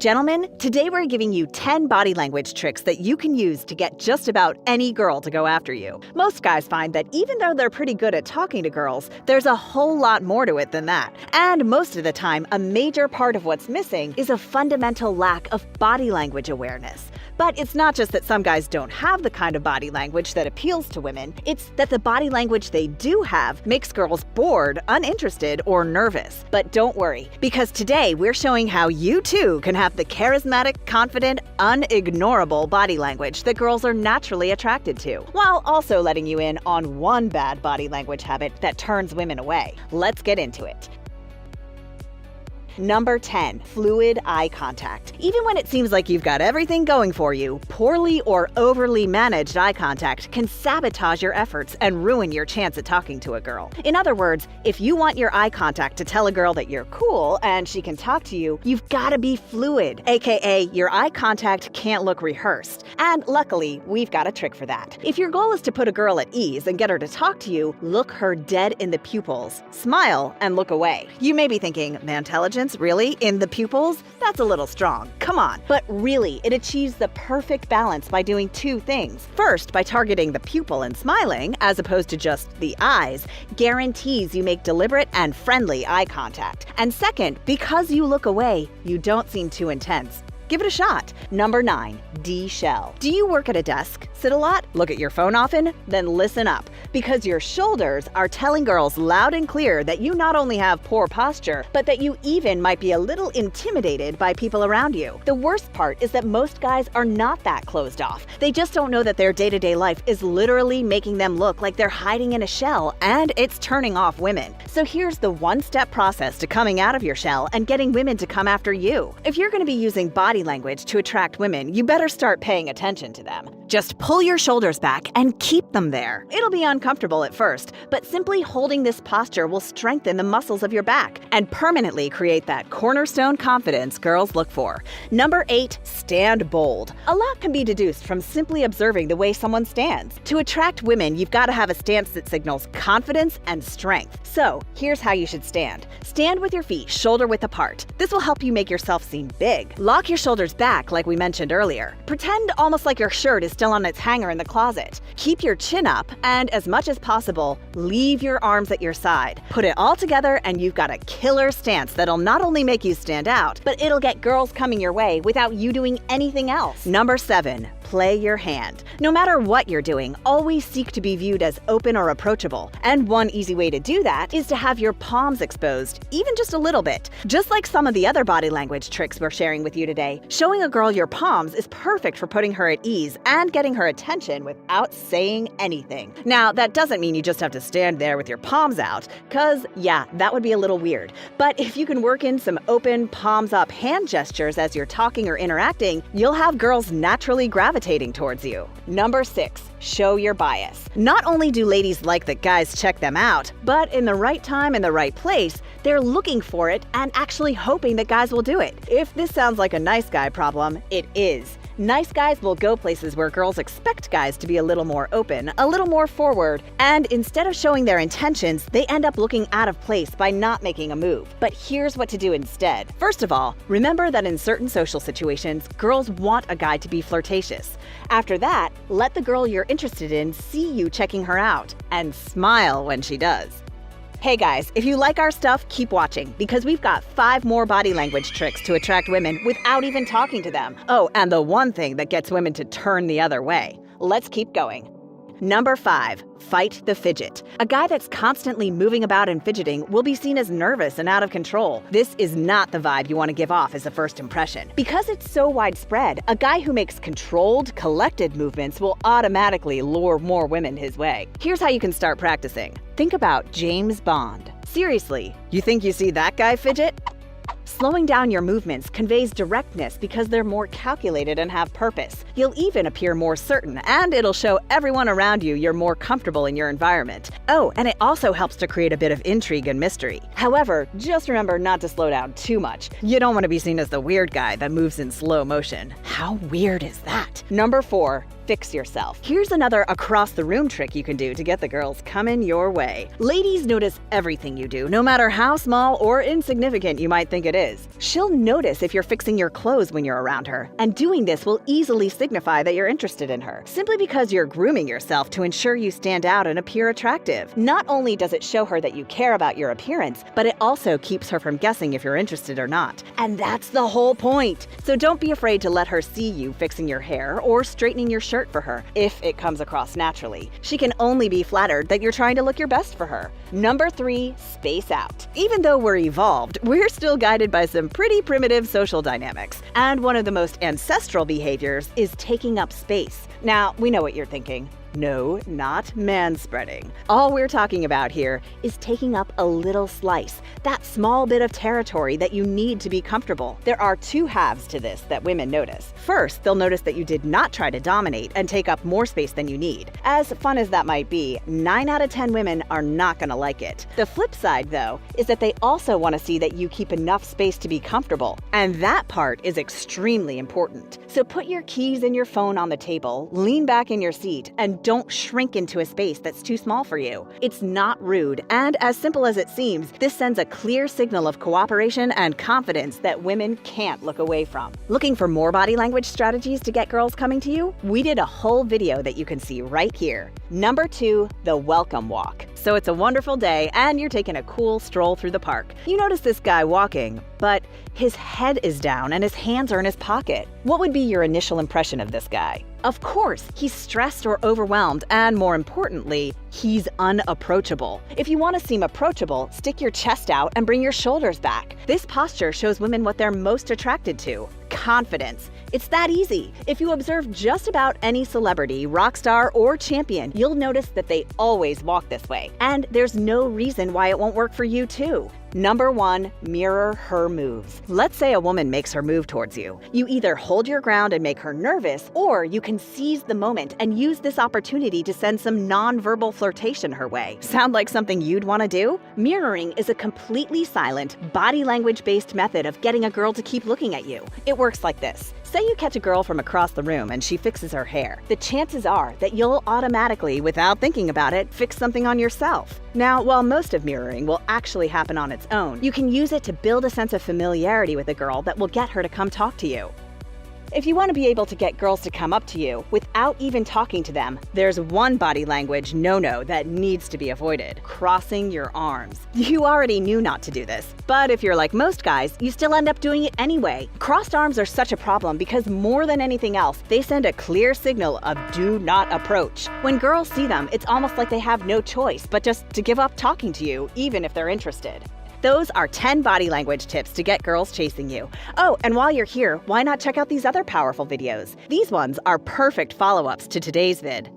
Gentlemen, today we're giving you 10 body language tricks that you can use to get just about any girl to go after you. Most guys find that even though they're pretty good at talking to girls, there's a whole lot more to it than that. And most of the time, a major part of what's missing is a fundamental lack of body language awareness. But it's not just that some guys don't have the kind of body language that appeals to women, it's that the body language they do have makes girls bored, uninterested, or nervous. But don't worry, because today we're showing how you too can have the charismatic, confident, unignorable body language that girls are naturally attracted to, while also letting you in on one bad body language habit that turns women away. Let's get into it. Number 10. Fluid eye contact. Even when it seems like you've got everything going for you, poorly or overly managed eye contact can sabotage your efforts and ruin your chance at talking to a girl. In other words, if you want your eye contact to tell a girl that you're cool and she can talk to you, you've gotta be fluid, aka your eye contact can't look rehearsed. And luckily, we've got a trick for that. If your goal is to put a girl at ease and get her to talk to you, look her dead in the pupils, smile, and look away. You may be thinking, Mantelligence? Really? In the pupils? That's a little strong. Come on. But really, it achieves the perfect balance by doing two things. First, by targeting the pupil and smiling, as opposed to just the eyes, guarantees you make deliberate and friendly eye contact. And second, because you look away, you don't seem too intense. Give it a shot. Number 9. D-shell. Do you work at a desk? Sit a lot? Look at your phone often? Then listen up, because your shoulders are telling girls loud and clear that you not only have poor posture, but that you even might be a little intimidated by people around you. The worst part is that most guys are not that closed off. They just don't know that their day-to-day life is literally making them look like they're hiding in a shell, and it's turning off women. So here's the one-step process to coming out of your shell and getting women to come after you. If you're going to be using body language to attract women, you better start paying attention to them. Just pull your shoulders back and keep them there. It'll be uncomfortable at first, but simply holding this posture will strengthen the muscles of your back and permanently create that cornerstone confidence girls look for. Number 8. Stand bold. A lot can be deduced from simply observing the way someone stands. To attract women, you've got to have a stance that signals confidence and strength. So, here's how you should stand. Stand with your feet shoulder-width apart. This will help you make yourself seem big. Lock your shoulders back like we mentioned earlier. Pretend almost like your shirt is still on its hanger in the closet. Keep your chin up and, as much as possible, leave your arms at your side. Put it all together and you've got a killer stance that'll not only make you stand out, but it'll get girls coming your way without you doing anything else. Number 7. Play your hand. No matter what you're doing, always seek to be viewed as open or approachable. And one easy way to do that is to have your palms exposed, even just a little bit. Just like some of the other body language tricks we're sharing with you today, showing a girl your palms is perfect for putting her at ease and getting her attention without saying anything. Now, that doesn't mean you just have to stand there with your palms out, cause yeah, that would be a little weird. But if you can work in some open, palms up hand gestures as you're talking or interacting, you'll have girls naturally gravitating towards you. Number 6. Show your bias. Not only do ladies like that guys check them out, but in the right time and the right place, they're looking for it and actually hoping that guys will do it. If this sounds like a nice guy problem, it is. Nice guys will go places where girls expect guys to be a little more open, a little more forward, and instead of showing their intentions, they end up looking out of place by not making a move. But here's what to do instead. First of all, remember that in certain social situations, girls want a guy to be flirtatious. After that, let the girl you're interested in see you checking her out, and smile when she does. Hey guys, if you like our stuff, keep watching, because we've got 5 more body language tricks to attract women without even talking to them. Oh, and the one thing that gets women to turn the other way. Let's keep going. Number 5. Fight the fidget. A guy that's constantly moving about and fidgeting will be seen as nervous and out of control. This is not the vibe you want to give off as a first impression. Because it's so widespread, a guy who makes controlled, collected movements will automatically lure more women his way. Here's how you can start practicing. Think about James Bond. Seriously, you think you see that guy fidget? Slowing down your movements conveys directness because they're more calculated and have purpose. You'll even appear more certain, and it'll show everyone around you you're more comfortable in your environment. Oh, and it also helps to create a bit of intrigue and mystery. However, just remember not to slow down too much. You don't want to be seen as the weird guy that moves in slow motion. How weird is that? Number 4. fix yourself. Here's another across-the-room trick you can do to get the girls coming your way. Ladies notice everything you do, no matter how small or insignificant you might think it is. She'll notice if you're fixing your clothes when you're around her, and doing this will easily signify that you're interested in her, simply because you're grooming yourself to ensure you stand out and appear attractive. Not only does it show her that you care about your appearance, but it also keeps her from guessing if you're interested or not. And that's the whole point. So don't be afraid to let her see you fixing your hair or straightening your shirt for her, if it comes across naturally. She can only be flattered that you're trying to look your best for her. Number 3, space out. Even though we're evolved, we're still guided by some pretty primitive social dynamics. And one of the most ancestral behaviors is taking up space. Now, we know what you're thinking. No, not manspreading. All we're talking about here is taking up a little slice, that small bit of territory that you need to be comfortable. There are 2 halves to this that women notice. First, they'll notice that you did not try to dominate and take up more space than you need. As fun as that might be, 9 out of 10 women are not gonna like it. The flip side, though, is that they also want to see that you keep enough space to be comfortable. And that part is extremely important. So put your keys and your phone on the table, lean back in your seat, and don't shrink into a space that's too small for you. It's not rude, and as simple as it seems, this sends a clear signal of cooperation and confidence that women can't look away from. Looking for more body language strategies to get girls coming to you? We did a whole video that you can see right here. Number 2, the welcome walk. So it's a wonderful day and you're taking a cool stroll through the park. You notice this guy walking, but his head is down and his hands are in his pocket. What would be your initial impression of this guy? Of course, he's stressed or overwhelmed, and more importantly, he's unapproachable. If you want to seem approachable, stick your chest out and bring your shoulders back. This posture shows women what they're most attracted to: confidence. It's that easy. If you observe just about any celebrity, rock star, or champion, you'll notice that they always walk this way. And there's no reason why it won't work for you too. Number 1, mirror her moves. Let's say a woman makes her move towards you. You either hold your ground and make her nervous, or you can seize the moment and use this opportunity to send some non-verbal flirtation her way. Sound like something you'd want to do? Mirroring is a completely silent, body language-based method of getting a girl to keep looking at you. It works like this. Say you catch a girl from across the room and she fixes her hair. The chances are that you'll automatically, without thinking about it, fix something on yourself. Now, while most of mirroring will actually happen on its own, you can use it to build a sense of familiarity with a girl that will get her to come talk to you. If you want to be able to get girls to come up to you without even talking to them, there's one body language no-no that needs to be avoided: crossing your arms. You already knew not to do this, but if you're like most guys, you still end up doing it anyway. Crossed arms are such a problem because more than anything else, they send a clear signal of do not approach. When girls see them, it's almost like they have no choice but just to give up talking to you, even if they're interested. Those are 10 body language tips to get girls chasing you. Oh, and while you're here, why not check out these other powerful videos? These ones are perfect follow-ups to today's vid.